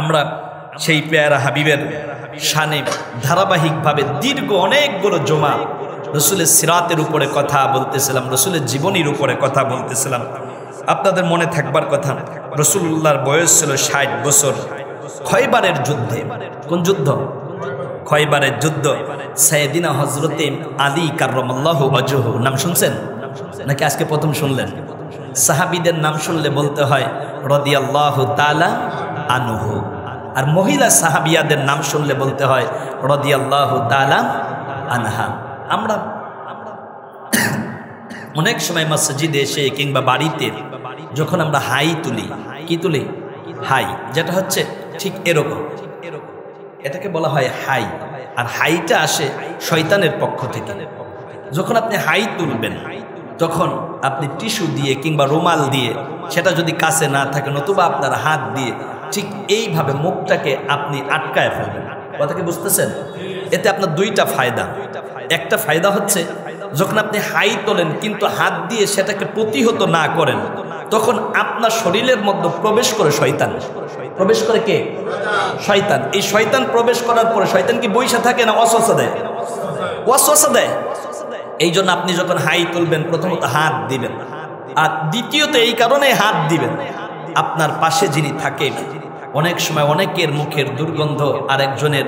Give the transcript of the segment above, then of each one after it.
আমরা সেই পেয়ারা হাবিবের শানে ধারাবাহিকভাবে দীর্ঘ অনেকগুলো জমা রসুলের সিরাতের উপরে কথা বলতেছিলাম, রসুলের জীবনীর উপরে কথা বলতেছিলাম। আপনাদের মনে থাকবার কথা, রসুল্লাহর বয়স ছিল 60 বছর। খয়বারের যুদ্ধে, কোন যুদ্ধ? খয়বারের যুদ্ধ। সাইয়েদিনা হযরতে আলী কাররামাল্লাহু ওয়াজহু নাম শুনছেন নাকি আজকে প্রথম শুনলেন? সাহাবীদের নাম শুনলে বলতে হয় রাদিয়াল্লাহু তাআলা আনহু, আর মহিলা সাহাবিয়াদের নাম শুনলে বলতে হয় রাদিয়াল্লাহু তাআলা আনহা। আমরা অনেক সময় মসজিদে এসে কিংবা বাড়িতে যখন আমরা হাই তুলি, কি তুলি? হাই, যেটা হচ্ছে ঠিক এরকম, এটাকে বলা হয় হাই। আর হাইটা আসে শয়তানের পক্ষ থেকে। যখন আপনি হাই তুলবেন তখন আপনি টিস্যু দিয়ে কিংবা রুমাল দিয়ে, সেটা যদি কাছে না থাকে, নতুবা আপনার হাত দিয়ে ঠিক এইভাবে মুখটাকে আপনি আটকায় ফেলবেন। কথা কি বুঝতেছেন? এতে আপনার দুইটা ফায়দা। একটা ফায়দা হচ্ছে যখন আপনি হাই তোলেন কিন্তু হাত দিয়ে সেটাকে প্রতিহত না করেন, তখন আপনার শরীরের মধ্যে প্রবেশ করে শয়তান। প্রবেশ করে কে? শয়তান। এই শয়তান প্রবেশ করার পরে শয়তান কি বইসা থাকে না ওয়াসওয়াসা দেয়? ওয়াসওয়াসা দেয়। এই জন্য আপনি যখন হাই তুলবেন প্রথমত হাত দিবেন, আর দ্বিতীয়ত এই কারণে হাত দিবেন আপনার পাশে যিনি থাকে, অনেক সময় অনেকের মুখের দুর্গন্ধ আরেকজনের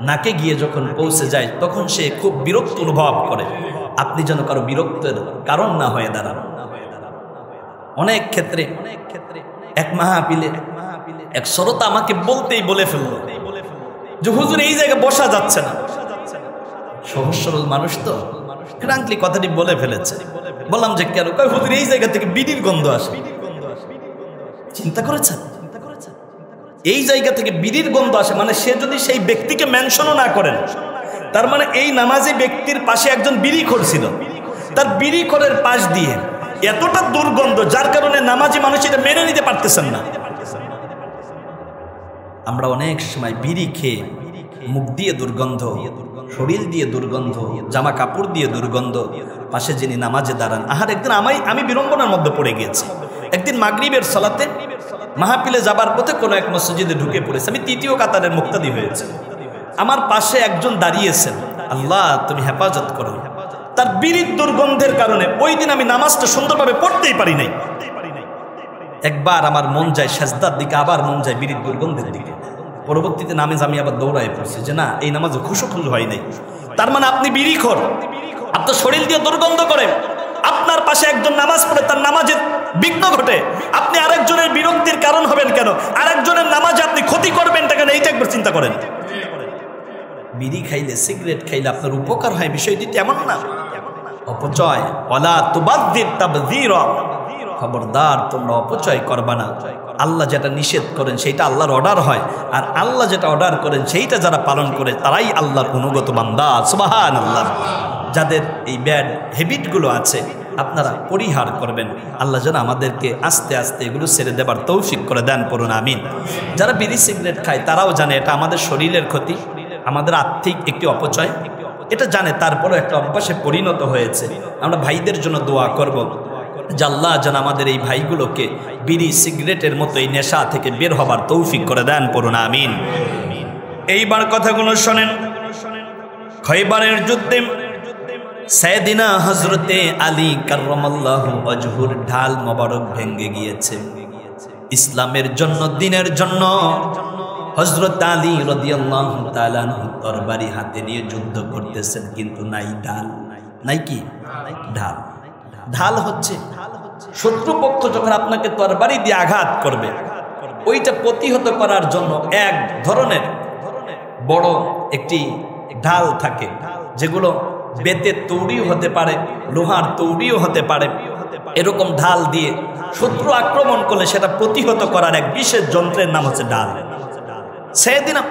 নাকে গিয়ে যখন পৌঁছে যায় তখন সে খুব বিরক্ত অনুভব করে। আপনি যেন কারো বিরক্তের কারণ না হয়ে দাঁড়ান। অনেক ক্ষেত্রে এক মাহফিলে এক শ্রোতা আমাকে বলে ফেললো যে হুজুর এই জায়গায় বসা যাচ্ছে না। সহজ সরল মানুষ তো ফ্রাঙ্কলি কথাটি বলে ফেলেছে। বললাম যে কেন? কয় হুজুর এই জায়গা থেকে বিড়ির গন্ধ আসে। চিন্তা করেছেন? এই জায়গা থেকে বিড়ির গন্ধ আসে মানে সে যদি সেই ব্যক্তিকে মেনশনও না করেন, তার মানে এই নামাজি ব্যক্তির পাশে একজন বিড়িখোর ছিল, তার বিড়িখোরের পাশ দিয়ে এতটা দুর্গন্ধ যার কারণে নামাজি মানুষ এটা মেনে নিতে পারতেছেন না। আমরা অনেক সময় বিড়ি খেয়ে মুখ দিয়ে দুর্গন্ধ, শরীর দিয়ে দুর্গন্ধ, জামা কাপড় দিয়ে দুর্গন্ধ, পাশে যিনি নামাজে দাঁড়ান। একদিন আমি বিড়ম্বনার মধ্যে পড়ে গিয়েছি। একদিন মাগরিবের সালাতে মাহফিলে যাবার পথে কোনো এক মসজিদে ঢুকে পড়েছে। আমি তৃতীয় কাতারের মুক্তাদি হয়েছে। আমার পাশে একজন দাঁড়িয়েছেন, আল্লাহ তুমি হেফাজত করো, তার বিড়ির দুর্গন্ধের কারণে ওই দিন আমি নামাজটা সুন্দরভাবে পড়তেই পারি নাই। একবার আমার মন যায় সেজদার দিকে, আবার মন যায় বিড়ির দুর্গন্ধের দিকে। পরবর্তীতে নামাজ আমি আবার দৌড়ায় পড়ছি যে না, এই নামাজে খুশু হয় নাই। তার মানে আপনি বিড়িখোর, আপনার শরীর দিয়ে দুর্গন্ধ করে, আপনার পাশে একজন নামাজ পড়ে তার নামাজের বিঘ্ন ঘটে, আপনি আরেকজনের বিরক্তির কারণ হবেন কেন? আরেকজনের নামাজে আপনি ক্ষতি করবেন কেন? এইটা একবার চিন্তা করেন। বিড়ি খাইলে, সিগারেট খাইলে আপনার উপকার হয়, বিষয়টি তেমন না। অপচয়, ওয়ালা তুবাযযির তাবযীরা, খবরদার তোমরা অপচয় করবা না। আল্লাহ যেটা নিষেধ করেন সেইটা আল্লাহর অর্ডার হয়, আর আল্লাহ যেটা অর্ডার করেন সেইটা যারা পালন করে তারাই আল্লাহর অনুগত বান্দা। সুবহানাল্লাহ। যাদের এই ব্যাড হ্যাবিটগুলো আছে আপনারা পরিহার করবেন। আল্লাহ যেন আমাদেরকে আস্তে আস্তে এগুলো ছেড়ে দেবার তৌফিক করে দেন, পড়ুন আমিন। যারা বিড়ি সিগারেট খায় তারাও জানে এটা আমাদের শরীরের ক্ষতি, আমাদের আর্থিক একটি অপচয়, এটা জানে, তারপরও একটা অভ্যাসে পরিণত হয়েছে। আমরা ভাইদের জন্য দোয়া করব যে আল্লাহ যেন আমাদের এই ভাইগুলোকে বিড়ি সিগারেটের মতো এই নেশা থেকে বের হবার তৌফিক করে দেন, পড়ুন আমিন। এইবার কথাগুলো শোনেন। খয়বারের যুদ্ধে সাইয়েদিনা হযরতে আলী কাররামাল্লাহু ওয়াজহুর ঢাল মোবারক ভেঙে গিয়েছে। ইসলামের জন্য, দ্বীনের জন্য হযরত আলী রাদিয়াল্লাহু তাআলা তরবারি হাতে নিয়ে যুদ্ধ করতেছেন, কিন্তু নাই ঢাল। নাই কি? ঢাল। ঢাল হচ্ছে শত্রুপক্ষ যখন আপনাকে তরবারি দিয়ে আঘাত করবে, ওইটা প্রতিহত করার জন্য এক ধরনের বড় একটি ঢাল থাকে, যেগুলো বেতের তৈরিও হতে পারে, লোহার তৈরিও হতে পারে। এরকম ঢাল দিয়ে শত্রু আক্রমণ করলে সেটা প্রতিহত করার এক বিশেষ যন্ত্রের নাম হচ্ছে ঢাল। সাইয়েদিনা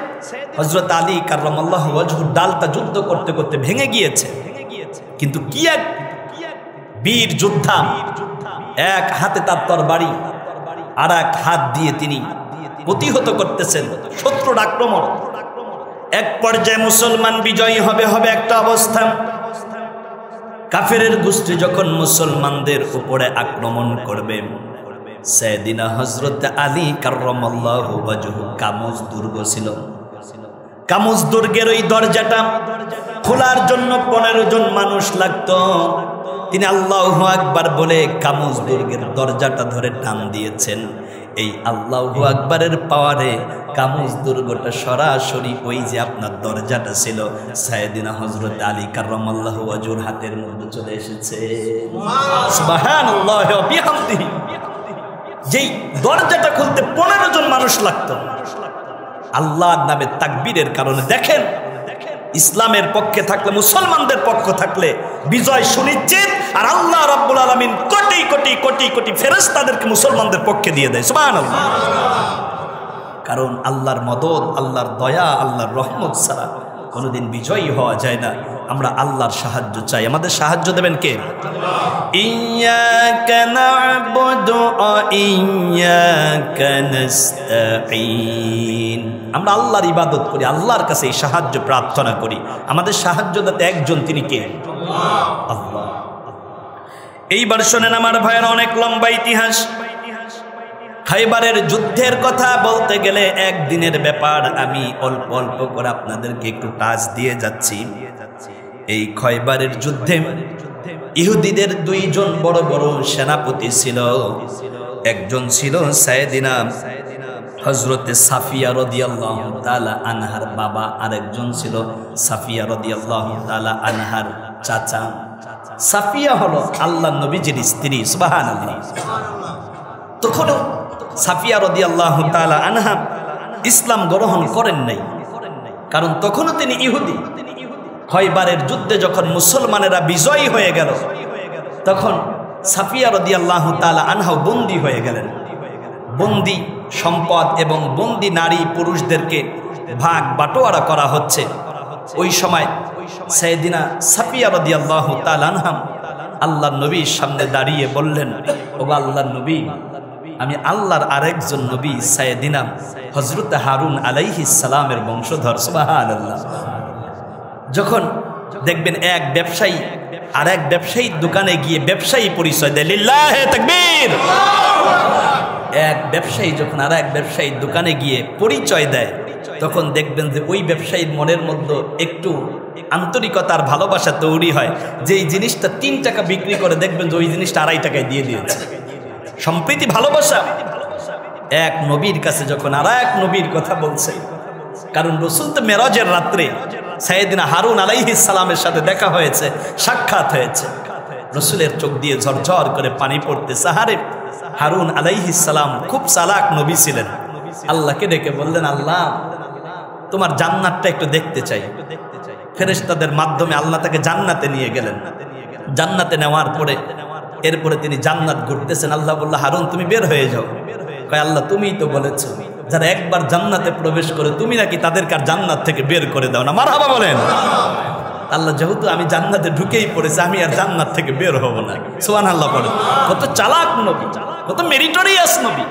হযরত আলী কাররামাল্লাহু ওয়াজহুর ডালটা যুদ্ধ করতে করতে ভেঙে গিয়েছে। কিন্তু কি এক বীর যোদ্ধা, এক হাতে তার তরবারি, আর এক হাত দিয়ে তিনি প্রতিহত করতেছেন শত্রুর আক্রমণ। এক পর্যায়ে মুসলমান বিজয়ী হবে একটা অবস্থা। কাফেরের গোষ্ঠী যখন মুসলমানদের উপরে আক্রমণ করবে, সাইয়েদিনা হযরত আলী কাররামাল্লাহু ওয়াজহু কামুজ দুর্গ ছিল। কামুজ দুর্গের ওই দরজাটা খোলার জন্য 15 জন মানুষ লাগতো। তিনি আল্লাহু আকবার বলে কামুজ দুর্গের দরজাটা ধরে টান দিয়েছেন। এই আল্লাহু আকবারের পাওয়ারে কামুজ দুর্গটা সরাসরি ওই যে আপনার দরজাটা ছিল সাইয়েদিনা হযরত আলী কাররামাল্লাহু ওয়াজহুর হাতের মধ্যে চলে এসেছে। সুবহানাল্লাহি ওয়া বিহামদিহি। যেই দরজাটা খুলতে 15 জন মানুষ লাগতো, আল্লাহর নামে তাকবীরের কারণে দেখেন, ইসলামের পক্ষে থাকলে, মুসলমানদের পক্ষ থাকলে বিজয় সুনিশ্চিত। আর আল্লাহ রাব্বুল আলামিন কোটি কোটি কোটি কোটি ফেরেশতাদেরকে মুসলমানদের পক্ষে দিয়ে দেয়। সুবহানাল্লাহ। কারণ আল্লাহর মদদ, আল্লাহর দয়া, আল্লাহর রহমত ছাড়া কোনোদিন বিজয়ী হওয়া যায় না। আমরা আল্লাহর সাহায্য চাই। আমাদের সাহায্য দেবেন কে? ইয়্যাকা না'বুদু ওয়া ইয়্যাকা নাস্তাঈন। আমরা আল্লাহর ইবাদত করি, আল্লাহর কাছে এই সাহায্য প্রার্থনা করি। আমাদের সাহায্যদাতা একজন, তিনি কে? আল্লাহ। এইবার শোনেন আমার ভাইয়েরা, অনেক লম্বা ইতিহাস। খাইবারের যুদ্ধের কথা বলতে গেলে একদিনের ব্যাপার। আমি অল্প অল্প করে আপনাদেরকে একটু টাচ দিয়ে যাচ্ছি। এই খাইবারের যুদ্ধে ইহুদিদের 2 জন বড় বড় সেনাপতি ছিল। একজন ছিল সাইয়েদিনা হযরতে সাফিয়া রাদিয়াল্লাহু তাআলা আনহার বাবা, আরেকজন ছিল সাফিয়া রাদিয়াল্লাহু তাআলা আনহার চাচা। সাফিয়া হলো আল্লাহর নবীজির স্ত্রী। সুবহানাল্লাহ। তখনও সাফিয়া রাদিয়াল্লাহু তাআলা আনহা ইসলাম গ্রহণ করেন নাই, কারণ তখনও তিনি ইহুদি। খয়বারের যুদ্ধে যখন মুসলমানেরা বিজয়ী হয়ে গেল, তখন সাফিয়া রাদিয়াল্লাহু তাআলা আনহাও বন্দী হয়ে গেলেন। বন্দী সম্পদ এবং বন্দী নারী পুরুষদেরকে ভাগ বাটোয়ারা করা হচ্ছে। ওই সময় সাইয়েদিনা সাফিয়া রাদিয়াল্লাহু তাআলা আনহা আল্লাহর নবীর সামনে দাঁড়িয়ে বললেন, ওগো আল্লাহর নবী, আমি আল্লাহর আরেকজন নবী সাইয়েদিনা হযরত হারুন আলাইহিস সালামের বংশধর। সুবহানাল্লাহ। যখন দেখবেন এক ব্যবসায়ী আর এক ব্যবসায়ীর দোকানে গিয়ে ব্যবসায়ী পরিচয় দেয়, লিল্লাহে তাকবীর। এক ব্যবসায়ী যখন আর এক ব্যবসায়ীর দোকানে গিয়ে পরিচয় দেয়, তখন দেখবেন যে ওই ব্যবসায়ীর মনের মধ্যে একটু আন্তরিকতার ভালোবাসা তৈরি হয়। যে এই জিনিসটা 3 টাকা বিক্রি করে, দেখবেন যে ওই জিনিসটা 2.5 টাকায় দিয়ে দিয়েছে। সম্প্রীতি, ভালোবাসা। এক নবীর কাছে যখন আর এক নবীর কথা বলছে, কারণ রাসূল তো মেরাজের রাত্রে সাইয়েদিনা হারুন আলাইহিস সালামের সাথে দেখা হয়েছে, সাক্ষাৎ হয়েছে। রাসূলের চোখ দিয়ে ঝরঝর করে পানি পড়তেছে। আরে হারুন আলাইহিস সালাম খুব চালাক নবী ছিলেন। আল্লাহকে ডেকে বললেন, আল্লাহ তোমার জান্নাতটা একটু দেখতে চাই। ফেরেশতাদের মাধ্যমে আল্লাহ তাকে জান্নাতে নিয়ে গেলেন। জান্নাতে নেওয়ার পরে এরপরে তিনি জান্নাত ঘুরতেছেন। আল্লাহ বলল, হারুন তুমি বের হয়ে যাও। কয়, আল্লাহ তুমিই তো বলেছো যারা একবার জান্নাতে প্রবেশ করে তুমি নাকি তাদেরকে আর জান্নাত থেকে বের করে দাও না। মারহাবা বলেন। আল্লাহ যেহেতু আমি জান্নাতে ঢুকেই পড়েছি, আমি আর জান্নাত থেকে বের হব না। সুবহানাল্লাহ বলেন। কত চালাক নবী, কত মেরিটোরিয়াস নবী,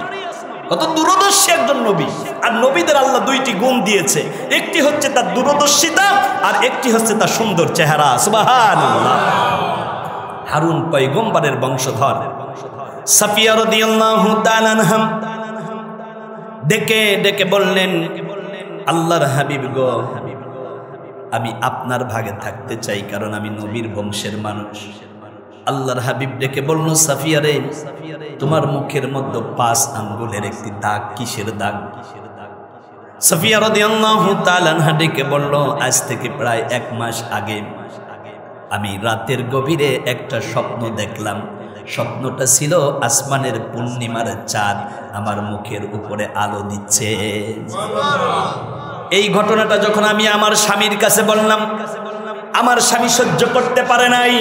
কত দূরদর্শী একজন নবী। আর নবীদের আল্লাহ 2টি গুণ দিয়েছে, একটি হচ্ছে তার দূরদর্শিতা আর একটি হচ্ছে তার সুন্দর চেহারা। সুবহানাল্লাহ। হারুন পয়গম্বরের বংশধর। সাফিয়া রাদিয়াল্লাহু তাআলা আনহা ডেকে ডেকে বললেন, আল্লাহর হাবিব গো, আমি আপনার ভাগে থাকতে চাই, কারণ আমি নবীর বংশের মানুষ। আল্লাহর হাবিব ডেকে বলল, সাফিয়া রে, তোমার মুখের মধ্যে 5 আঙ্গুলের একটি দাগ, কিসের দাগ? সাফিয়া রাদিয়াল্লাহু তাআলা আনহা ডেকে বলল, আজ থেকে প্রায় 1 মাস আগে আমি রাতের গভীরে একটা স্বপ্ন দেখলাম। স্বপ্নটা ছিল আসমানের পূর্ণিমার চাঁদ আমার মুখের উপরে আলো দিচ্ছে। এই ঘটনাটা যখন আমি আমার স্বামীর কাছে বললাম, আমার স্বামী সহ্য করতে পারে নাই।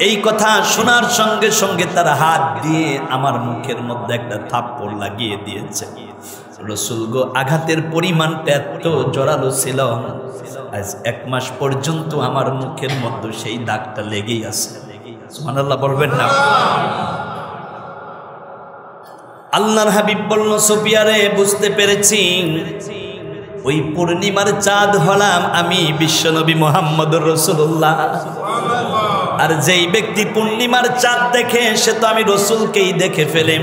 এই কথা শোনার সঙ্গে সঙ্গে তার হাত দিয়ে আমার মুখের মধ্যে একটা থাপ্পড় লাগিয়ে দিয়েছে। রাসূল গো, আঘাতের পরিমাণটা এত জোরালো ছিল, আজ 1 মাস পর্যন্ত আমার মুখের মধ্যে সেই দাগটা লেগেই আছে। সুবহানাল্লাহ বলবেন না? আল্লাহর হাবিব বলল, সুফিয়া রে, বুঝতে পেরেছি ওই পূর্ণিমার চাঁদ হলাম আমি, বিশ্বনবী মুহাম্মদুর রাসূলুল্লাহ। আর যেই ব্যক্তি পূর্ণিমার চাঁদ দেখে, সে তো আমি রাসূলকেই দেখে ফেলে।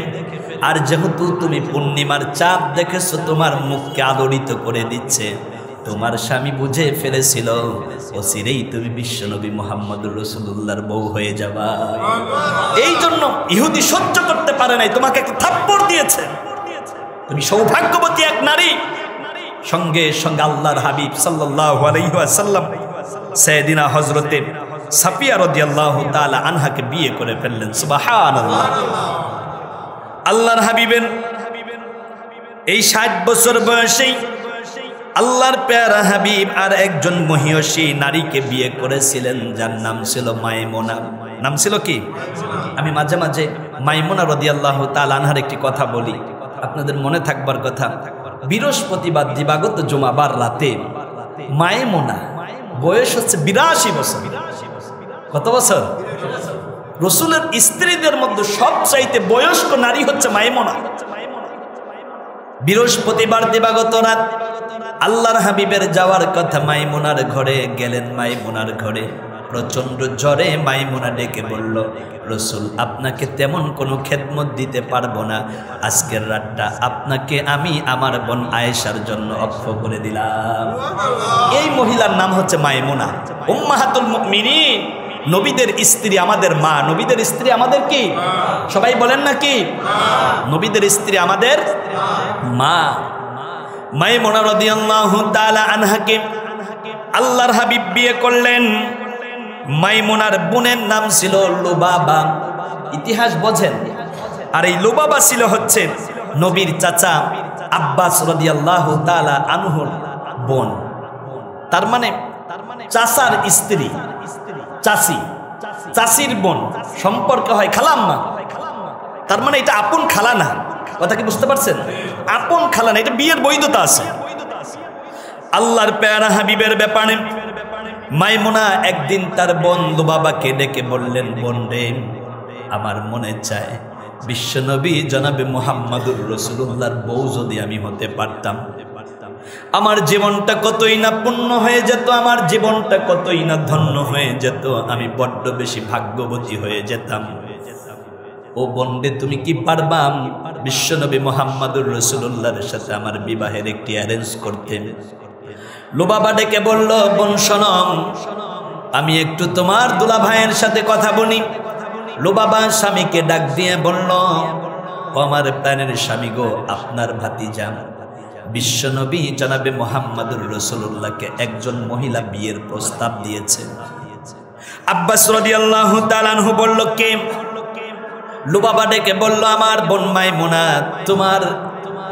আর যেহেতু তুমি পূর্ণিমার চাঁদ দেখেছো, তোমার মুখকে আলোড়িত করে দিচ্ছে, তোমার স্বামী বুঝে ফেলেছিল অচিরেই তুমি বিশ্বনবী মুহাম্মদুর রাসূলুল্লাহর বউ হয়ে যাবা। এই জন্য ইহুদি সহ্য করতে পারে নাই, তোমাকে একটা থাপ্পড় দিয়েছে। তুমি সৌভাগ্যবতী এক নারী। সঙ্গে সঙ্গে আল্লাহর হাবিব সাল্লাল্লাহু আলাইহি ওয়াসাল্লাম সাইয়েদিনা হযরতে সাফিয়া রাদিয়াল্লাহু তাআলা আনহাকে বিয়ে করে ফেললেন। সুবহানাল্লাহ। আল্লাহর হাবিবের এই 60 বছর বয়সেই আল্লাহর প্যারা হাবিব আর একজন মহিয়সী নারীকে বিয়ে করেছিলেন, যার নাম ছিল মাইমুনা। নাম ছিল কি? আমি মাঝে মাঝে মাইমুনা রাদিয়াল্লাহু তাআলা আনহার একটি কথা বলি, আপনাদের মনে থাকবার কথা। বৃহস্পতিবার দিবাগত জুমাবার রাতে মাইমুনা বয়স হচ্ছে 82 বছর। কত বছর? রাসূলের স্ত্রীদের মধ্যে সবচাইতে বয়স্ক নারী হচ্ছে মাইমুনা। বৃহস্পতিবার দিবাগত রাত আল্লাহর হাবিবের যাওয়ার কথা, মাইমুনার ঘরে গেলেন। মাইমুনার ঘরে প্রচন্ড জ্বরে মাইমুনা ডেকে বলল, রাসূল আপনাকে তেমন কোনো খেদমত দিতে পারবো না, আজকের রাতটা আপনাকে আমি আমার বোন আয়েশার জন্য অক্ষ করে দিলাম। এই মহিলার নাম হচ্ছে মাইমুনা, উম্মাহাতুল মুমিনিন, নবীদের স্ত্রী, আমাদের মা। নবীদের স্ত্রী আমাদের কি? সবাই বলেন না কি? নবীদের স্ত্রী আমাদের মা। মাইমুনা রাদিয়াল্লাহু তাআলা আনহাকে আল্লাহর হাবিব বিয়ে করলেন। মাইমুনার বোনের নাম ছিল লুবাবা। ইতিহাস বোঝেন। আর এই লুবাবা ছিল হচ্ছে নবীর চাচা আব্বাস রাদিয়াল্লাহু তাআলা আনহুর বোন। তার মানে চাচার স্ত্রী, চাচি, চাচির বোন সম্পর্ক হয় খালাম্মা। তার মানে এটা আপন খালা না। কথা কি বুঝতে পারছেন? আপন খালা না, এটা বিয়ের বৈধতা আছে। আল্লাহর প্যারা হাবিবের ব্যাপারে মাইমুনা একদিন তার বোন লুবাবাকে ডেকে বললেন, বোন রে, আমার মনে চায় বিশ্বনবী জনাবে মুহাম্মদুর রাসূলুল্লাহর বউ যদি আমি হতে পারতাম, আমার জীবনটা কতই না পূর্ণ হয়ে যেত, আমার জীবনটা কতই না ধন্য হয়ে যেত, আমি বড্ড বেশি ভাগ্যবতী হয়ে যেতাম। ও বন্দে, তুমি কি পারবা বিশ্বনবী মুহাম্মদুর রাসূলুল্লাহর সাথে আমার বিবাহের একটি অ্যারেঞ্জ করতে? লুবাবা ডেকে বলল, বোন শোনো, আমি একটু তোমার দুলা ভাইয়ের সাথে কথা বলি। লুবাবা স্বামীকে ডাক দিয়ে বলল, আমার প্রাণের স্বামী গো, আপনার ভাতিজা বিশ্বনবী জনাবে মুহাম্মদুর রাসূলুল্লাহকে একজন মহিলা বিয়ের প্রস্তাব দিয়েছে। আব্বাস রাদিয়াল্লাহু তাআলা আনহু বলল, কে? লুবাবা ডেকে বলল, আমার বোন মাইমুনা তোমার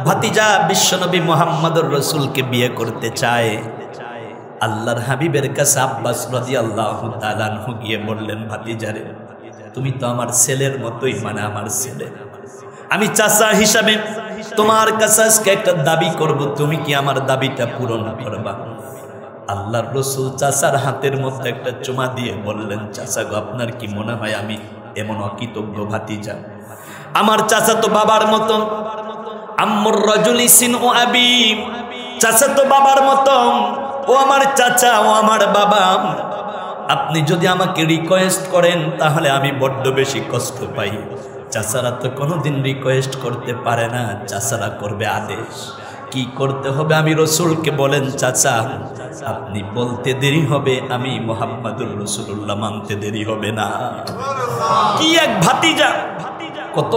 ভাতিজা বিশ্বনবী মুহাম্মদুর রাসূলকে বিয়ে করতে চায়। আল্লাহর হাবিবের কাছে আব্বাস রাদিয়াল্লাহু তাআলা আনহু গিয়ে বললেন, ভাতিজারে, তুমি তো আমার ছেলের মতোই, মানে আমার ছেলে। আমি চাচা হিসাবে তোমার কাছে আজকে একটা দাবি করব, তুমি কি আমার দাবিটা পূরণ করবা? আল্লাহর রাসূল চাচার হাতের মধ্যে একটা চুমা দিয়ে বললেন, চাচা গো, আপনার কি মনে হয় আমি এমন অকৃতজ্ঞ ভাতিজা? আমার চাচা তো বাবার মতো, আম্মুর রাজুলি সিন ও আবি, চাচা তো বাবার মতো, ও আমার চাচা, ও আমার বাবা। আপনি যদি আমাকে রিকোয়েস্ট করেন তাহলে আমি বড্ড বেশি কষ্ট পাই। চাচারা তো কোনোদিন রিকোয়েস্ট করতে পারে না, চাচারা করবে আদেশ। কি করতে হবে আমি রাসূলকে বলেন, চাচা আপনি বলতে দেরি হবে, আমি মুহাম্মদুর রাসূলুল্লাহ মানতে দেরি হবে না। কি এক ভাতিজা, কত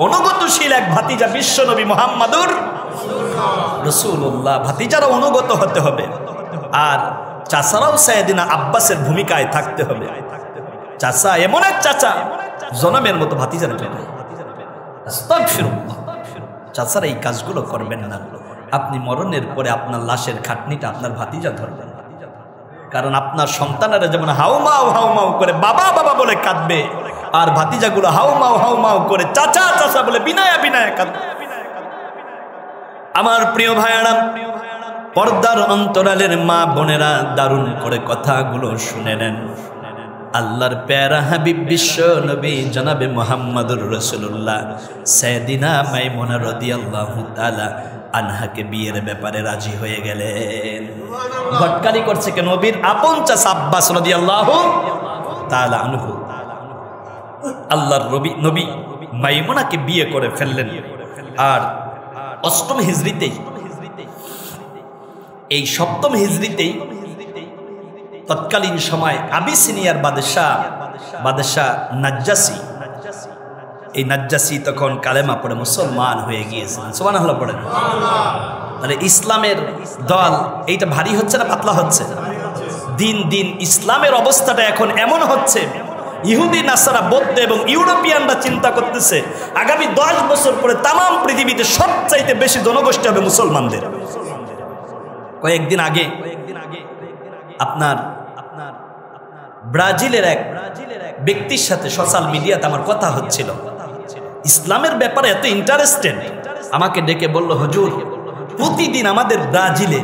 অনুগতশীল এক ভাতিজা বিশ্বনবী মুহাম্মদুর রাসূলুল্লাহ। ভাতিজারা অনুগত হতে হবে, আর চাচারাও সাইয়েদিনা আব্বাসের ভূমিকায় থাকতে হবে। চাচা এমন এক চাচা, জনমের মতো ভাতিজার জন্য। আস্তাগফিরুল্লাহ। চাচারা এই কাজগুলো করবেন না। আপনি মরণের পরে আপনার লাশের খাটনিটা আপনার ভাতিজা ধরবেন, কারণ আপনার সন্তানেরা যেমন হাউমাউ হাউমাউ করে বাবা বাবা বলে কাঁদবে, আর ভাতিজাগুলো হাউমাউ হাউমাউ করে চাচা চাচা বলে বিনায়া বিনায়া কাঁদবে। আমার প্রিয় ভাইয়েরা, পর্দার অন্তরালের মা বোনেরা, দারুণ করে কথাগুলো শুনে নেন। আল্লাহর প্যারা হাবিব বিশ্ব নবী জনাবে মুহাম্মদুর রাসূলুল্লাহ সাইয়েদিনা মাইমুনা রাদিয়াল্লাহু তাআলা আনহাকে বিয়ের ব্যাপারে রাজি হয়ে গেলেন। ঘটকারি করছে কে? নবীর আপন চাচা আব্বাস রাদিয়াল্লাহু তাআলা আনহু। আল্লাহর নবী মাইমুনাকে বিয়ে করে ফেললেন। আর অষ্টম হিজরিতেই, এই সপ্তম হিজরিতেই তৎকালীন সময় আবিসিনিয়ার বাদশাহ নাজ্জাসী, এই নাজ্জাসী তখন কালেমা পড়ে মুসলমান হয়ে গিয়েছিলেন। সুবহানাল্লাহ পড়েন। তাহলে ইসলামের দল এইটা ভারী হচ্ছে না পাতলা হচ্ছে? দিন দিন ইসলামের অবস্থাটা এখন এমন হচ্ছে, ইহুদি নাসারা বৌদ্ধ এবং ইউরোপিয়ানরা চিন্তা করতেছে আগামী 10 বছর পরে তাম পৃথিবীতে সবচাইতে বেশি জনগোষ্ঠী হবে মুসলমানদের। কয়েকদিন আগে আপনার ব্রাজিলের এক ব্যক্তির সাথে সোশ্যাল মিডিয়াতে আমার কথা হচ্ছিল, ইসলামের ব্যাপারে এত ইন্টারেস্টেড। আমাকে ডেকে বলল, হুজুর প্রতিদিন আমাদের ব্রাজিলে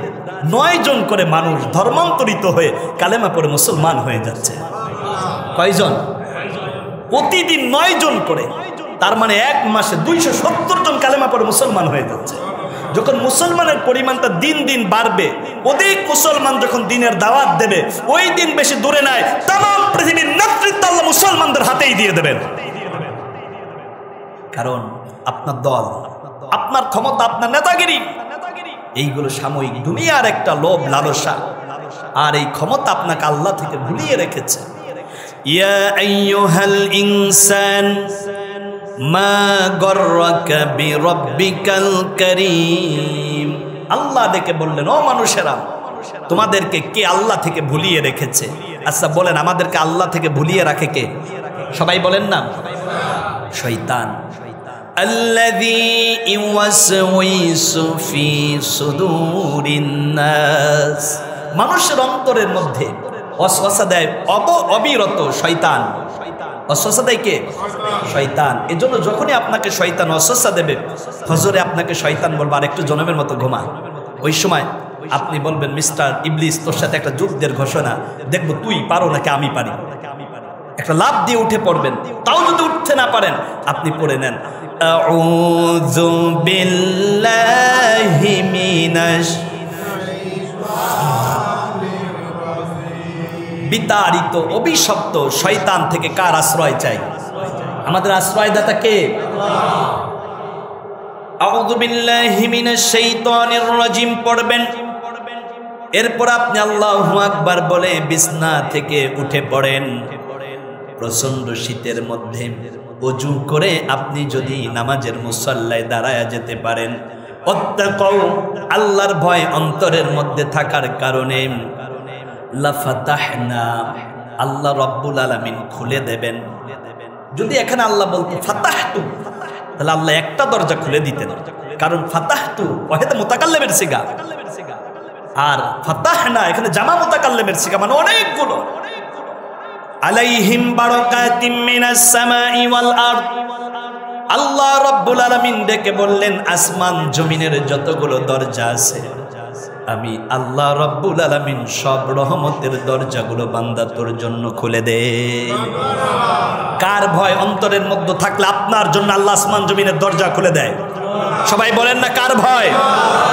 9 জন করে মানুষ ধর্মান্তরিত হয়ে কালেমা পড়ে মুসলমান হয়ে যাচ্ছে। কয়জন? প্রতিদিন 9 জন করে। তার মানে এক মাসে 270 জন কালেমা পড়ে মুসলমান হয়ে যাচ্ছে। যখন মুসলমানের পরিমাণটা দিন দিন বাড়বে, অধিক মুসলমান যখন দিনের দাওয়াত দেবে, ওই দিন বেশি দূরে নাই তাম পৃথিবীর নেতৃত্ব আল্লাহ মুসলমানদের হাতেই দিয়ে দেবেন। কারণ আপনার দল, আপনার ক্ষমতা, আপনার নেতাগিরি, এইগুলো সাময়িক দুনিয়ার একটা লোভ লালসা, আর এই ক্ষমতা আপনাকে আল্লাহ থেকে ভুলিয়ে রেখেছে। ইয়া আইয়ুহাল ইনসান মা গররাকা বিরাব্বিকাল কারীম। আল্লাহ ডেকে বললেন, ও মানুষেরা, তোমাদেরকে কে আল্লাহ থেকে ভুলিয়ে রেখেছে? আচ্ছা বলেন, আমাদেরকে আল্লাহ থেকে ভুলিয়ে রাখে কে? সবাই বলেন না, শয়তান। আল্লাযী ইউওয়াসওয়িসু ফি সুদুরিন নাস। মানুষের অন্তরের মধ্যে ওয়াসওয়াসা দেয় অবিরত শয়তান। ওয়াসওয়াসা দেয় কে? শয়তান। এজন্য যখনই আপনাকে শয়তান ওয়াসওয়াসা দেবে, ফজরে আপনাকে শয়তান বলবে আর একটু জনমের মতো ঘুমা, ওই সময় আপনি বলবেন, মিস্টার ইবলিস, তোর সাথে একটা যুদ্ধের ঘোষণা, দেখবো তুই পারো নাকি আমি পারি। একটা লাভ দিয়ে উঠে পড়বেন, তাও যদি উঠতে না পারেন আপনি পড়ে নেন, আউযু বিল্লাহি মিনাশ। বিতাড়িত অভিশপ্ত শয়তান থেকে কার আশ্রয় চাই? আমাদের আশ্রয়দাতা কে? আউযু বিল্লাহি মিনাশ শাইতানির রাজিম পড়বেন। এরপর আপনি আল্লাহু আকবার বলে বিছনা থেকে উঠে পড়েন। প্রচন্ড শীতের মধ্যে ওযু করে আপনি যদি নামাজের মুসল্লায় দাঁড়ায়া যেতে পারেন, ওয়াত্তাকাউ, আল্লাহর ভয় অন্তরের মধ্যে থাকার কারণে, লাফাতাহনা, আল্লাহ রাব্বুল আলামিন খুলে দেবেন। যদি এখানে আল্লাহ বলতো ফাতাহতু, তাহলে আল্লাহ একটা দরজা খুলে দিতেন, কারণ ফাতাহতু ওয়াহিদ মুতাকাল্লিমের সিগা, আর ফাতাহনা এখানে জামা মুতাকাল্লিমের সিগা, মানে অনেকগুলো। আলাইহিম বারাকাতিম মিনাস সামাই ওয়াল আরদ। আল্লাহ রাব্বুল আলামিন ডেকে বললেন, আসমান জমিনের যতগুলো দরজা আছে, আমি আল্লাহ রাব্বুল আলামিন সব রহমতের দরজাগুলো বান্দা তোর জন্য খুলে দেই। কার ভয় অন্তরের মধ্যে থাকলে আপনার জন্য আল্লাহ আসমান জমিনের দরজা খুলে দেয়? সবাই বলেন না, কার ভয়?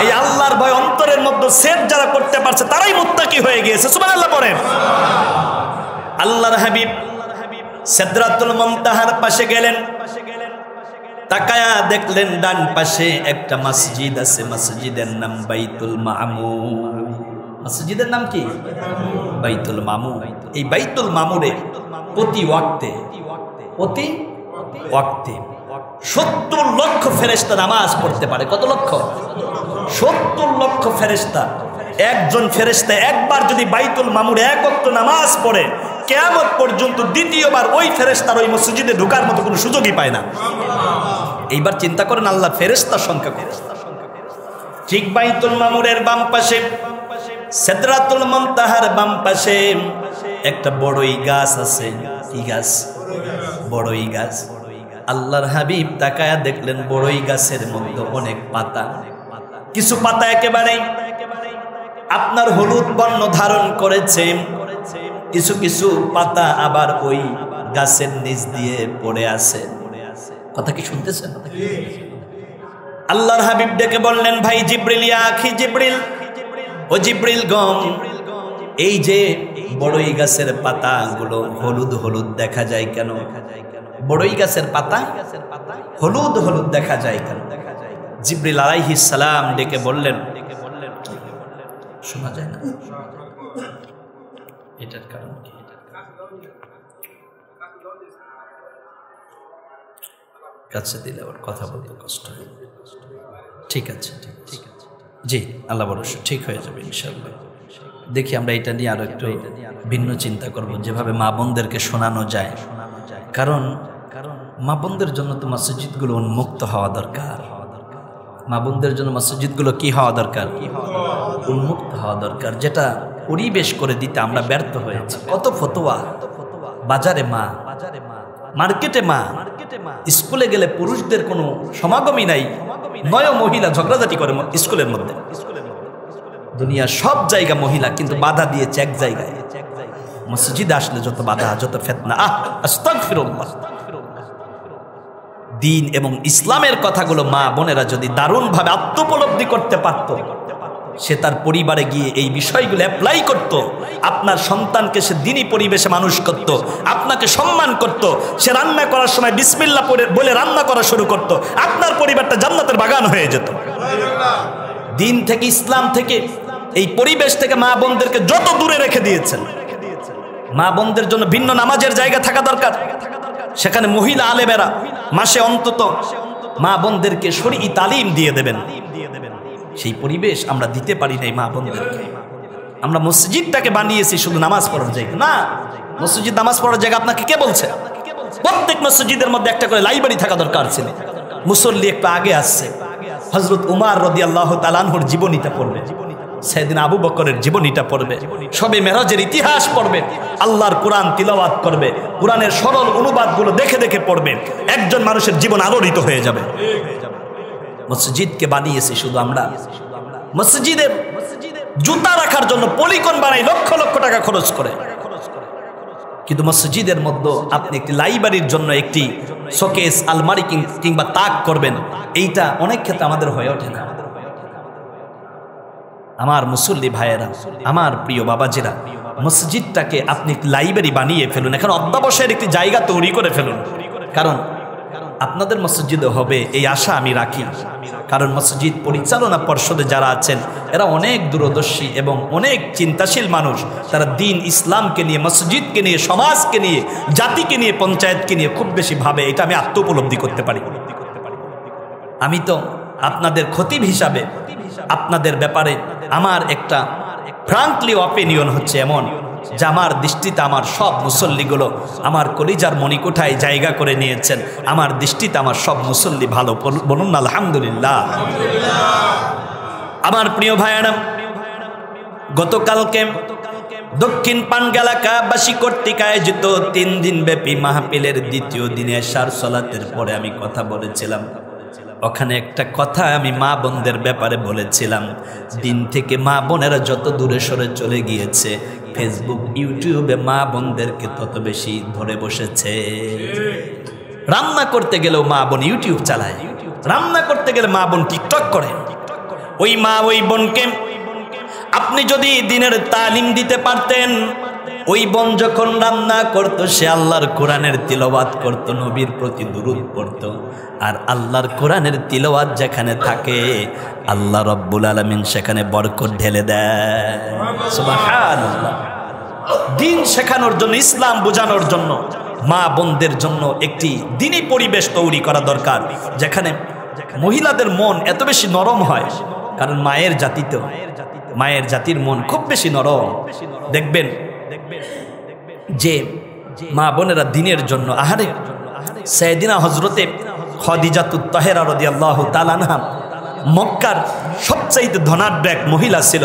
এই আল্লাহর ভয় অন্তরের মধ্যে সেট যারা করতে পারছে তারাই মুত্তাকি হয়ে গিয়েছে। সুবহানাল্লাহ পড়েন। আল্লাহর হাবিব সিদরাতুল মুনতাহার পাশে গেলেন, তাকায়া দেখলেন ডান পাশে একটা মসজিদ আছে, মসজিদের নাম বাইতুল মামুর। মসজিদের নাম কি? বাইতুল মামুর। এই বাইতুল মামুরে প্রতি ওয়াক্তে 70 লক্ষ ফেরেশতা নামাজ পড়তে পারে। কত লক্ষ? 70 লক্ষ ফেরেশতা। একজন ফেরেশতা একবার যদি বাইতুল মামুরে এক ওয়াক্ত নামাজ পড়ে, কিয়ামত পর্যন্ত দ্বিতীয়বার ওই ফেরেশতার ওই মসজিদে ঢোকার মতো কোনো সুযোগই পায় না। এইবার চিন্তা করেন আল্লাহ ফেরেশতার সংখ্যা কত। ঠিক বাইতুল মামুরের বাম পাশে, সিদরাতুল মুনতাহার বাম পাশে একটা বড়ই গাছ আছে। কি গাছ? বড়ই গাছ। আল্লাহর হাবিব তাকায়া দেখলেন বড়ই গাছের মধ্যে অনেক পাতা, কিছু পাতা একেবারে আপনার হলুদ বর্ণ ধারণ করেছে, কিছু কিছু পাতা আবার ওই গাছের নিচ দিয়ে পড়ে আছে। কথা কি শুনতেছেন? আল্লাহর হাবিব ডেকে বললেন, ভাই জিবরিল, ইয়া আখি জিবরিল, ও জিবরিল গম, এই যে বড়ই গাছের পাতাগুলো হলুদ হলুদ দেখা যায় কেন? বড়ই গাছের পাতা হলুদ হলুদ দেখা যায় কেন? জিবরিল আলাইহিস সালাম ডেকে বললেন, শোনা যায় না, এটার কারণ কি? কাছে দিলে ওর কথা বলতে কষ্ট হয়। ঠিক আছে, ঠিক আছে, জি, আল্লাহ ভরসা ঠিক হয়ে যাবে ইনশাআল্লাহ। দেখি আমরা এটা নিয়ে আরো একটু ভিন্ন চিন্তা করব, যেভাবে মা বোনদেরকে শোনানো যায়। কারণ মা বোনদের জন্য তো মসজিদগুলো উন্মুক্ত হওয়া দরকার। মা বোনদের জন্য মসজিদগুলো কি হওয়া দরকার? উন্মুক্ত হওয়া দরকার। যেটা পরিবেশ করে দিতে আমরা ব্যর্থ হয়েছি। কত ফতোয়া, বাজারে মা, মার্কেটে মা, স্কুলে গেলে পুরুষদের কোনো সমাগমই নাই, নয় মহিলা ঝগড়াঝাটি করে স্কুলের মধ্যে। দুনিয়ার সব জায়গা মহিলা, কিন্তু বাধা দিয়েছে এক জায়গায়, মসজিদে আসলে যত বাধা, যত ফিতনা। আস্তাগফিরুল্লাহ। দিন এবং ইসলামের কথাগুলো মা বোনেরা যদি দারুণভাবে আত্মোপলব্ধি করতে পারত, সে তার পরিবারে গিয়ে এই বিষয়গুলো অ্যাপ্লাই করত, আপনার সন্তানকে সে দিনী পরিবেশে মানুষ করত, আপনাকে সম্মান করত, সে রান্না করার সময় বিসমিল্লাহ বলে রান্না করা শুরু করত, আপনার পরিবারটা জান্নাতের বাগান হয়ে যেত। দিন থেকে, ইসলাম থেকে, এই পরিবেশ থেকে মা বোনদেরকে যত দূরে রেখে দিয়েছেন। মা বোনদের জন্য ভিন্ন নামাজের জায়গা থাকা দরকার। সেখানে মহিলা আলেমেরা মাসে অন্তত মা বোনদেরকে শরঈ তালিম দিয়ে দেবেন। সেই পরিবেশ আমরা দিতে পারি নাই মা বোনদেরকে। আমরা মসজিদটাকে বানিয়েছি শুধু নামাজ পড়ার জায়গা না। মসজিদ নামাজ পড়ার জায়গা আপনাকে কে বলছে? প্রত্যেক মসজিদের মধ্যে একটা করে লাইব্রেরি থাকা দরকার ছিল। মুসল্লি একটু আগে আসছে, হযরত উমর রাদিয়াল্লাহু তাআলা আনহুর জীবনীটা পড়বে, সাইয়েদনা আবু বকরের জীবনীটা পড়বে, শবে মেরাজের ইতিহাস পড়বে, আল্লাহর কোরআন তিলাওয়াত করবে, কোরআনের সরল অনুবাদগুলো দেখে দেখে পড়বে। একজন মানুষের জীবন আলোড়িত হয়ে যাবে। মসজিদকে বানিয়েছি শুধু আমরা। মসজিদের জুতা রাখার জন্য পলিকন বানাই লক্ষ লক্ষ টাকা খরচ করে, কিন্তু মসজিদের মধ্যে আপনি একটি লাইব্রেরির জন্য একটি শোকেস, আলমারি কিংবা তাক করবেন, এইটা অনেক ক্ষেত্রে আমাদের হয়ে ওঠে না। আমার মুসল্লি ভাইয়েরা, আমার প্রিয় বাবাজিরা, মসজিদটাকে আপনি লাইব্রেরি বানিয়ে ফেলুন, এখন অধ্যবসায়ের একটি জায়গা তৈরি করে ফেলুন। কারণ আপনাদের মসজিদে হবে এই আশা আমি রাখি। কারণ মসজিদ পরিচালনা পর্ষদে যারা আছেন এরা অনেক দূরদর্শী এবং অনেক চিন্তাশীল মানুষ। তারা দিন ইসলামকে নিয়ে, মসজিদকে নিয়ে, সমাজকে নিয়ে, জাতিকে নিয়ে, পঞ্চায়েতকে নিয়ে খুব বেশি ভাবে। এটা আমি আত্মোপলব্ধি করতে পারি। আমি তো আপনাদের খতিব হিসাবে আপনাদের ব্যাপারে আমার একটা ফ্রাঙ্কলি অপিনিয়ন হচ্ছে এমন যে আমার দৃষ্টিতে আমার সব মুসল্লিগুলো আমার কলিজার মণিকোঠায় জায়গা করে নিয়েছেন। আমার দৃষ্টিতে আমার সব মুসল্লি ভালো, বলুন আলহামদুলিল্লাহ। আমার প্রিয় ভাইয়েরা, গতকালকে দক্ষিণ পানগা এলাকাবাসী কর্তৃক আয়োজিত 3 দিন ব্যাপী মাহফিলের দ্বিতীয় দিনে এশার সালাতের পরে আমি কথা বলেছিলাম। ওখানে একটা কথা আমি মা বোনদের ব্যাপারে বলেছিলাম। দিন থেকে মা বোনেরা যত দূরে সরে চলে গিয়েছে, ফেসবুক, ইউটিউবে মা বোনদেরকে তত বেশি ধরে বসেছে। রান্না করতে গেলেও মা বোন ইউটিউব চালায়, রান্না করতে গেলে মা বোন টিকটক করে। ওই মা ওই বোনকে আপনি যদি দিনের তালিম দিতে পারতেন, ওই বোন যখন রান্না করতো সে আল্লাহর কোরআনের তিলাওয়াত করত, নবীর প্রতি দুরূদ পড়ত। আর আল্লাহর কোরআনের তিলাওয়াত যেখানে থাকে আল্লাহ রব্বুল আলামিন সেখানে বরকত ঢেলে দেয়। সুবহানাল্লাহ। দিন শেখানোর জন্য, ইসলাম বোঝানোর জন্য মা বোনদের জন্য একটি দ্বীনি পরিবেশ তৈরি করা দরকার, যেখানে মহিলাদের মন এত বেশি নরম হয়। কারণ মায়ের জাতির মন খুব বেশি নরম। দেখবেন যে মা বোনেরা দিনের জন্য, আহারে সাইয়েদিনা হযরতে খাদিজাতুত তাহেরা রাদিয়াল্লাহু তাআলা আনহা মক্কার সবচাইতে ধনাঢ্য এক মহিলা ছিল।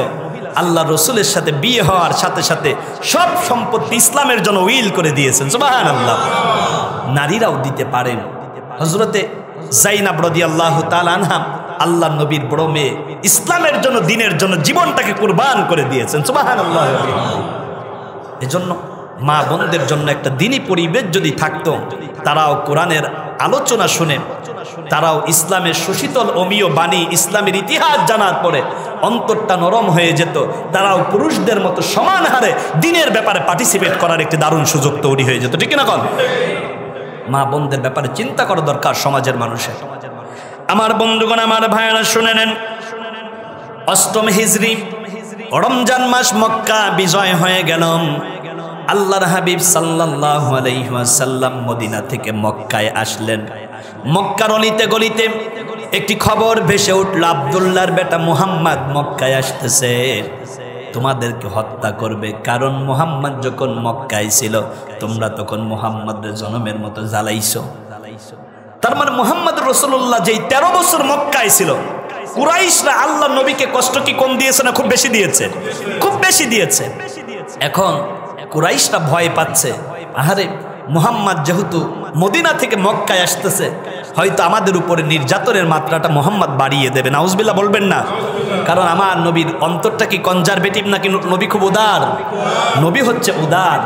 আল্লাহ রসুলের সাথে বিয়ে হওয়ার সাথে সাথে সব সম্পত্তি ইসলামের জন্য উইল করে দিয়েছেন। সুবহানাল্লাহ। নারীরাও দিতে পারেন। হযরতে যায়েনব রাদিয়াল্লাহু তাআলা আনহা আল্লাহ নবীর বড় মেয়ে, ইসলামের জন্য, দ্বীনের জন্য জীবনটাকে কুরবান করে দিয়েছেন। সুবহানাল্লাহ। এজন্য মা বোনদের জন্য একটা দ্বীনি পরিবেশ যদি থাকতো, তারাও কোরআনের আলোচনা শুনে, তারাও ইসলামের সুশীতল অমীয় বাণী, ইসলামের ইতিহাস জানার পরে অন্তরটা নরম হয়ে যেত। তারাও পুরুষদের মতো সমান হারে দ্বীনের ব্যাপারে পার্টিসিপেট করার একটি দারুণ সুযোগ তৈরি হয়ে যেত। ঠিক না? মা বোনদের ব্যাপারে চিন্তা করা দরকার সমাজের মানুষের। আমার বন্ধুগণ, আমার ভাইয়েরা শুনে নেন, 8ম হিজরি রমজান মাস মক্কা বিজয় হয়ে গেল। আল্লাহর হাবিব সাল্লাল্লাহু আলাইহি ওয়াসাল্লাম মদিনা থেকে মক্কায় আসলেন। মক্কার অলিতে গলিতে একটি খবর ভেসে উঠল, আব্দুল্লাহর বেটা মুহাম্মদ মক্কায় আসতেছে, তোমাদেরকে হত্যা করবে। কারণ মুহাম্মদ যখন মক্কায় ছিল তোমরা তখন মুহাম্মদের জনমের মতো জ্বালাইছো। তার মানে মুহাম্মদ রাসূলুল্লাহ যেই 13 বছর মক্কায় ছিল, কুরাইশরা আল্লাহ নবীকে কষ্ট কি কম দিয়েছে না খুব বেশি দিয়েছে? খুব বেশি দিয়েছে। এখন কুরাইশরা ভয় পাচ্ছে, আহারে মুহাম্মদ যেহেতু মদিনা থেকে মক্কায় আসতেছে, হয়তো আমাদের উপরে নির্যাতনের মাত্রাটা মুহাম্মদ বাড়িয়ে দেবে। নাউজুবিল্লাহ বলবেন না? কারণ আমার নবীর অন্তরটা কি কনজারভেটিভ নাকি নবী খুব উদার? নবী হচ্ছে উদার।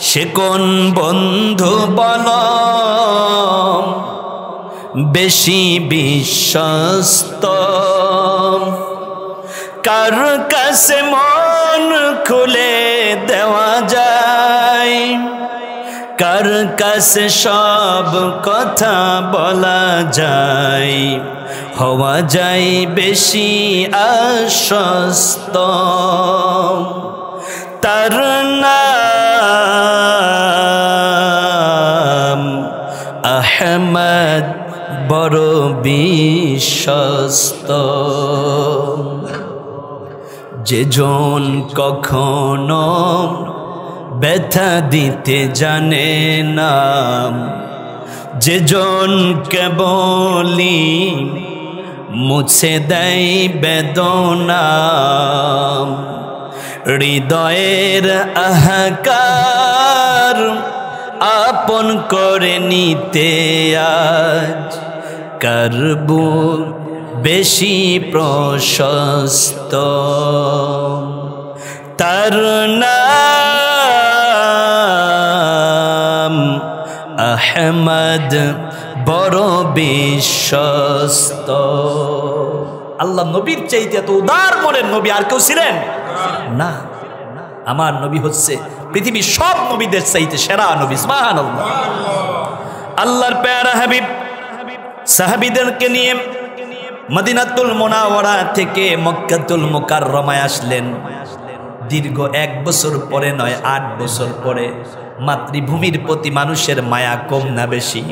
সে কোন বন্ধু বল বেশি বিশ্বস্ত, কার কাছে মন খুলে দেওয়া যায়, কার কাছে সব কথা বলা যায়, হওয়া যায় বেশি আশ্বস্ত। তার নাম আহমদ, বড় বিশ্বস্ত। যেজন কখনো ব্যথা দিতে জানে না, যেজন কেবলি মুছে দেয় বেদনা, হৃদয়ের আহাকার আপন করে নিতে আজ করবো বেশি প্রশস্ত। তার নাম আহমদ, বড় বিশ্বস্ত। আল্লাহ নবীর চাইতে এত উদার মনের নবী আর কেউ ছিলেন না। আমার নবী হচ্ছে পৃথিবীর সব নবীদের চাইতে সেরা নবী। সুবহানাল্লাহ। আল্লাহর প্যারা হাবিব সাহাবীদেরকে নিয়ে মদিনাতুল মুনাওয়ারা থেকে মক্কাতুল মুকাররমায় আসলেন। দীর্ঘ 1 বছর পরে নয়, 8 বছর পরে। মাতৃভূমির প্রতি মানুষের মায়া কম না বেশি?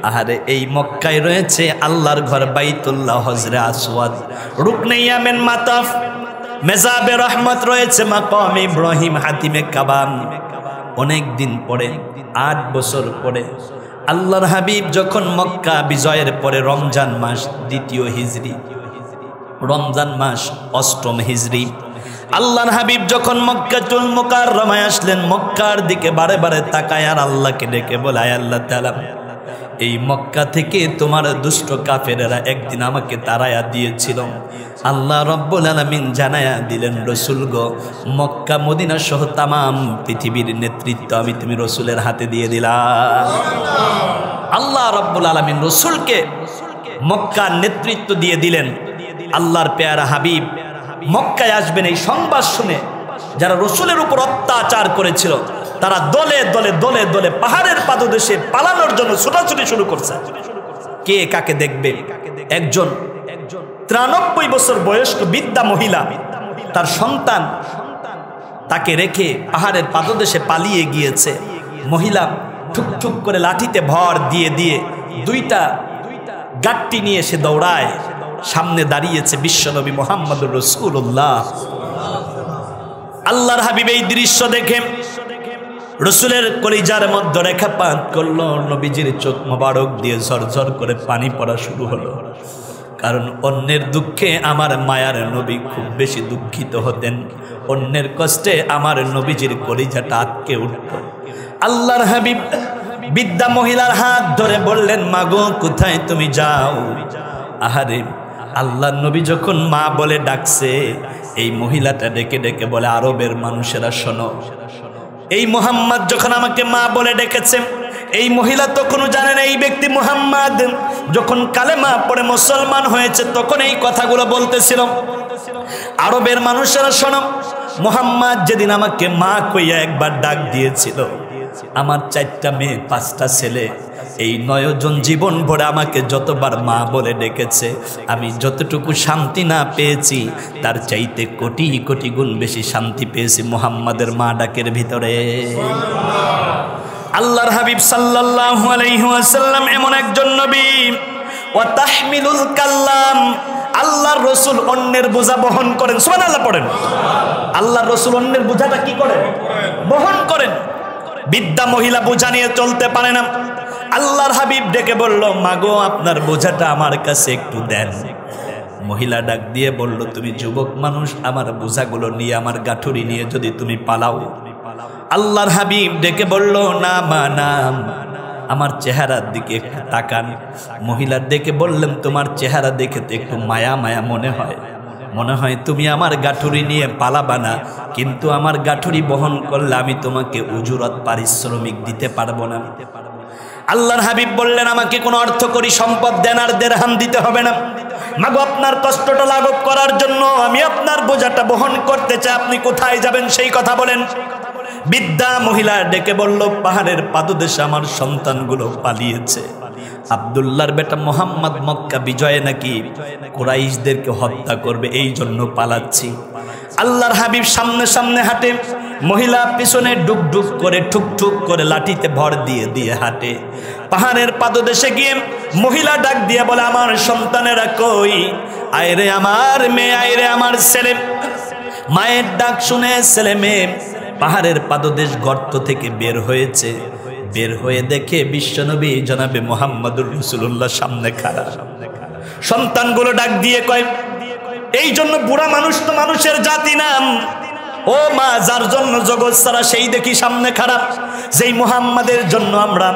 আহারে, এই মক্কায় রয়েছে আল্লাহর ঘর বাইতুল্লাহ, হজরে আসওয়াদ, রুকনে ইয়ামেন মাতাফ, মেজাবে রহমত রয়েছে, মাকাম ইব্রাহিম, হাতিমে কাবাম। অনেক দিন পরে, 8 বছর পরে আল্লাহর হাবিব যখন মক্কা বিজয়ের পরে রমজান মাস 2য় হিজরি, রমজান মাস 8ম হিজরি, আল্লাহর হাবিব যখন মক্কাতুল মুকাররমায় আসলেন, মক্কার দিকে বারে বারে তাকায় আর আল্লাহকে ডেকে বলে, আয় আল্লাহ তাআলা, এই মক্কা থেকে তোমার দুষ্ট কাফেরেরা একদিন আমাকে তাড়ায়া দিয়েছিল। আল্লাহ রব্বুল আলামিন জানায়া দিলেন, রসুল গো, মক্কা মদিনা সহ তামাম পৃথিবীর নেতৃত্ব আমি তুমি রসুলের হাতে দিয়ে দিলাম। আল্লাহ রব্বুল আলামিন রসুলকে মক্কার নেতৃত্ব দিয়ে দিলেন। আল্লাহর পেয়ারা হাবিব মক্কায় আসবেন এই সংবাদ শুনে যারা রসুলের উপর অত্যাচার করেছিল তারা দলে দলে দলে দলে পাহাড়ের পাদদেশে পালানোর জন্য ছোটাছুটি শুরু করছে। কে কাকে দেখবে? একজন 93 বছর বয়স্ক বৃদ্ধা মহিলা তার সন্তান তাকে রেখে পাহাড়ের পাদদেশে পালিয়ে গিয়েছে। মহিলা ঠুক ঠুক করে লাঠিতে ভর দিয়ে দিয়ে 2টা গাট্টি নিয়ে সে দৌড়ায়। সামনে দাঁড়িয়েছে বিশ্বনবী মুহাম্মদুর রাসূলুল্লাহ। আল্লাহর হাবিব এই দৃশ্য দেখে রসুলের কলিজার মধ্যে রেখাপাত করলো। নবীজির চোখ মোবারক দিয়ে ঝরঝর করে পানি পড়া শুরু হলো। কারণ অন্যের দুঃখে আমার মায়ার নবী খুব বেশি দুঃখিত হতেন। অন্যের কষ্টে আমার নবীজির কলিজাটা আটকে উঠত। আল্লাহর হাবিব বৃদ্ধা মহিলার হাত ধরে বললেন, মাগো, কোথায় তুমি যাও? আহারে, আল্লাহর নবী যখন মা বলে ডাকছে, এই মহিলাটা ডেকে ডেকে বলে, আরবের মানুষেরা শোনো, এই মুহাম্মদ যখন আমাকে মা বলে ডেকেছে, এই মহিলা তখনও জানেন এই ব্যক্তি মুহাম্মদ যখন কালেমা পড়ে মুসলমান হয়েছে তখন এই কথাগুলো বলতেছিল। আরবের মানুষেরা শোনো, মুহাম্মদ যেদিন আমাকে মা কইয়া একবার ডাক দিয়েছিল, আমার 4টা মেয়ে 5টা ছেলে, এই 9 জন জীবন ভরে আমাকে যতবার মা বলে ডেকেছে, আমি যতটুকু শান্তি না পেয়েছি তার চাইতে কোটি কোটি গুণ বেশি শান্তি পেয়েছি মুহাম্মাদের মা ডাকের ভিতরে। আল্লাহর হাবিব সাল্লাল্লাহু আলাইহি ওয়াসাল্লাম এমন একজন নবী, ওয়া তাহমিলুল কাল্লাম, আল্লাহর রাসূল অন্যের বোঝা বহন করেন। সুবহানাল্লাহ পড়েন। আল্লাহর রাসূল অন্যের বোঝাটা কি করেন? বহন করেন। বৃদ্ধা মহিলা বোঝা নিয়ে চলতে পারে না। আল্লাহর হাবিব ডেকে বলল, মাগো আপনার বোঝাটা আমার কাছে একটু দেন। মহিলা ডাক দিয়ে বলল, তুমি যুবক মানুষ, আমার বোঝাগুলো নিয়ে, আমার গাঠুরি নিয়ে যদি তুমি পালাও। আল্লাহর হাবিব ডেকে বলল, না মা না, আমার চেহারার দিকে একটু তাকান। মহিলার ডেকে বললেন, তোমার চেহারা দেখে তো একটু মায়া মায়া মনে হয় তুমি আমার গাঠুরি নিয়ে পালাবা না, কিন্তু আমার গাঠুরি বহন করলে আমি তোমাকে উজুরত পারিশ্রমিক দিতে পারবো না। আল্লাহর হাবিব বললেন, আমাকে কোনো অর্থকরী সম্পদ দেনার দিরহাম দিতে হবে না। মাগো আপনার কষ্টটা লাঘব করার জন্য আমি আপনার বোঝাটা বহন করতে চাই, আপনি কোথায় যাবেন সেই কথা বলেন। বৃদ্ধা মহিলা ডেকে বলল, পাহাড়ের পাদদেশে আমার সন্তানগুলো পালিয়েছে। আব্দুল্লাহর বেটা মোহাম্মদ মক্কা বিজয়ে নাকি কুরাইশদেরকে হত্যা করবে, এই জন্য পালাচ্ছি। আল্লাহর হাবিব সামনে সামনে হাঁটে, মহিলা পিছনে ডুক ডুক করে ঠুক ঠুক করে লাঠিতে ভর দিয়ে দিয়ে হাঁটে। পাহাড়ের পাদদেশে গিয়ে মহিলা ডাক দিয়ে বলে, আমার সন্তানেরা কই? আয়রে আমার মেয়ে, আয়রে আমার ছেলে। মায়ের ডাক শুনে ছেলে মেয়ে পাহাড়ের পাদদেশ গর্ত থেকে বের হয়েছে। বের হয়ে দেখে বিশ্বনবী জনাবে মুহাম্মদুর রাসূলুল্লাহ সামনে খাড়া। সন্তানগুলো ডাক দিয়ে কয়, এই জন্য বুড়া মানুষ তো মানুষের জাতি নাম। ও মা, যার জন্য জগৎ সারা সেই দেখি সামনে খারাপ। যেই মুহাম্মাদের জন্য আমরা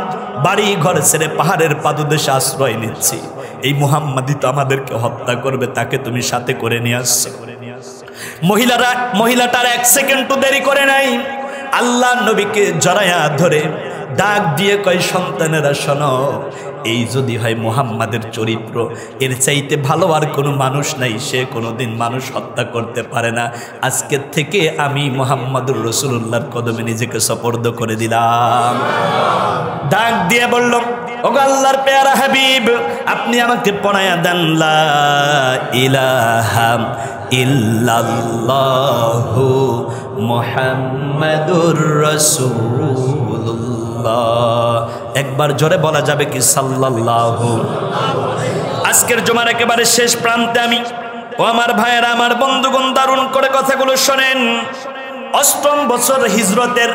বাড়ি ঘর ছেড়ে পাহাড়ের পাদদেশে আশ্রয় নিচ্ছি, এই মুহাম্মাদই তো আমাদেরকে হত্যা করবে, তাকে তুমি সাথে করে নিয়ে আসছো। মহিলাটার 1 সেকেন্ডও দেরি করে নাই, আল্লাহ নবীকে জড়ায়া ধরে ডাক দিয়ে কয়, সন্তানেরা শোনো, এই যদি হয় মুহাম্মাদের চরিত্র, এর চাইতে ভালো আর কোনো মানুষ নাই, সে কোনোদিন মানুষ হত্যা করতে পারে না। আজকের থেকে আমি মুহাম্মাদুর রাসূলুল্লাহর কদমে নিজেকে সুপর্দ করে দিলাম। ডাক দিয়ে বলল, ওগো আল্লাহর পেয়ারা হাবিব, আপনি আমাকে পড়ায়া দেন লা ইলাহা ইল্লাল্লাহু মুহাম্মাদুর রাসূলুল্লাহ। একবার জোরে বলা যাবে কি সাল্লাল্লাহু? আজকের জুমার একেবারে শেষ প্রান্তে আমি, ও আমার ভাইয়েরা, আমার বন্ধুগণ, দারুণ করে কথাগুলো শোনেন। 8ম বছর হিজরতের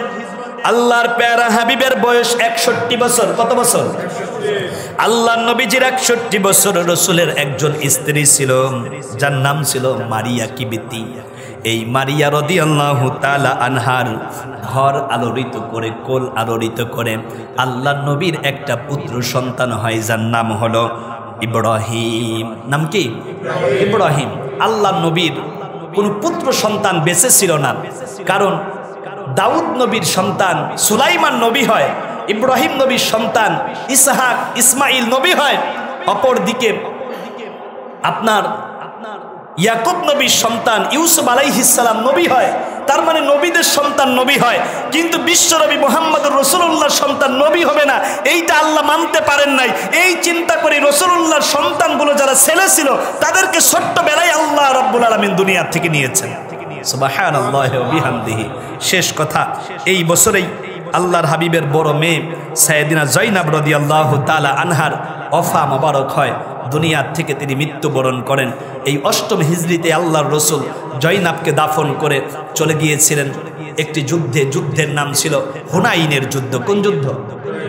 আল্লাহর পেয়ারা হাবিবের বয়স 61 বছর। কত বছর? আল্লাহর নবীজির 61 বছর। রাসূলের একজন স্ত্রী ছিল, যার নাম ছিল মারিয়া কিবিতি। এই মারিয়া রাদিয়াল্লাহু তাআলা আনহার ঘর আলোড়িত করে, কোল আলোড়িত করে আল্লাহর নবীর একটা পুত্র সন্তান হয়, যার নাম হলো ইব্রাহিম। নাম কি? ইব্রাহিম। আল্লাহর নবীর কোনো পুত্র সন্তান বেঁচে ছিল না, কারণ দাউদ নবীর সন্তান সুলাইমান নবী হয়, ইব্রাহিম নবীর সন্তান ইসহাক ইসমাইল নবী হয়, অপরদিকে আপনার ইয়াকুব নবীর সন্তান ইউসুফ আলাইহিস সালাম নবী হয়। তার মানে নবীদের সন্তান নবী হয়, কিন্তু বিশ্বনবী মুহাম্মদুর রাসূলুল্লাহর সন্তান নবী হবে না, এইটা আল্লাহ মানতে পারেন নাই। এই চিন্তা করে রাসূলুল্লাহর সন্তানগুলো যারা ছেলে ছিল, তাদেরকে ছোট্টবেলায় আল্লাহ রাব্বুল আলামিন দুনিয়া থেকে নিয়েছেন। সুবহানাল্লাহি ওয়া বিহামদিহি। শেষ কথা, এই বছরেই আল্লাহর হাবিবের বড় মেয়ে সাইয়েদিনা জয়নাব রাদিয়াল্লাহু তাআলা আনহার ওফা মোবারক হয়, দুনিয়া থেকে তিনি মৃত্যুবরণ করেন। এই 8ম হিজরিতে আল্লাহর রসুল জয়নাবকে দাফন করে চলে গিয়েছিলেন একটি যুদ্ধে। যুদ্ধের নাম ছিল হুনাইনের যুদ্ধ। কোন যুদ্ধ?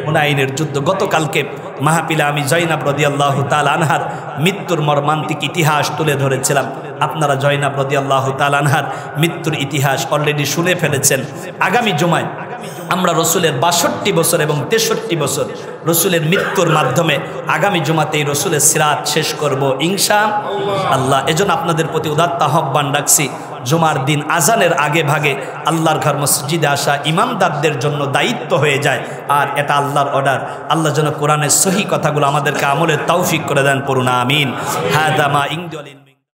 হুনাইনের যুদ্ধ। গতকালকে মাহফিলে আমি জয়নাব রাদিয়াল্লাহু তাআলা আনহার মৃত্যুর মর্মান্তিক ইতিহাস তুলে ধরেছিলাম। আপনারা জয়নাব রাদিয়াল্লাহু তাআলা আনহার মৃত্যুর ইতিহাস অলরেডি শুনে ফেলেছেন। আগামী জুমায় আমরা রসুলের 62 বছর এবং 63 বছর রসুলের মৃত্যুর মাধ্যমে আগামী জুমাতেই রসুলের সিরাত শেষ করব ইনশাআল্লাহ। এজন্য আপনাদের প্রতি উদাত্ত আহ্বান রাখছি, জুমার দিন আজানের আগে ভাগে আল্লাহর ঘর মসজিদে আসা ইমামদারদের জন্য দায়িত্ব হয়ে যায়, আর এটা আল্লাহর অর্ডার। আল্লাহ যেন কোরআনের সহি কথাগুলো আমাদেরকে আমলের তৌফিক করে দেন, পড়ুন আমিন। হাদা মা ইনদি